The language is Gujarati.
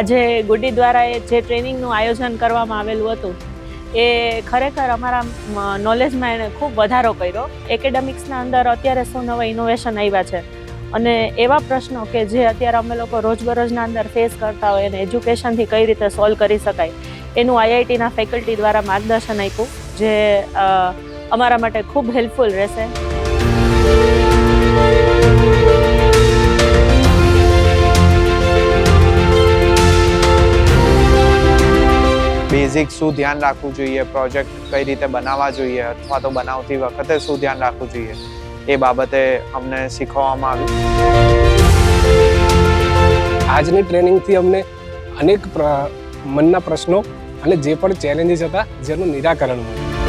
આજે ગુડી દ્વારા જે ટ્રેનિંગનું આયોજન કરવામાં આવેલું હતું એ ખરેખર અમારા નોલેજમાં એણે ખૂબ વધારો કર્યો. એકેડેમિક્સના અંદર અત્યારે શું નવા ઇનોવેશન આવ્યા છે અને એવા પ્રશ્નો કે જે અત્યારે અમે લોકો રોજબરોજના અંદર ફેસ કરતા હોય અને એજ્યુકેશનથી કઈ રીતે સોલ્વ કરી શકાય એનું આઈઆઈટીના ફેકલ્ટી દ્વારા માર્ગદર્શન આપ્યું, જે અમારા માટે ખૂબ હેલ્પફુલ રહેશે. બેઝિક શું ધ્યાન રાખવું જોઈએ, પ્રોજેક્ટ કઈ રીતે બનાવવા જોઈએ અથવા તો બનાવતી વખતે શું ધ્યાન રાખવું જોઈએ એ બાબતે અમને શીખવવામાં આવ્યું. આજની ટ્રેનિંગથી અમને અનેક મનના પ્રશ્નો અને જે પણ ચેલેન્જીસ હતા જેનું નિરાકરણ મળ્યું.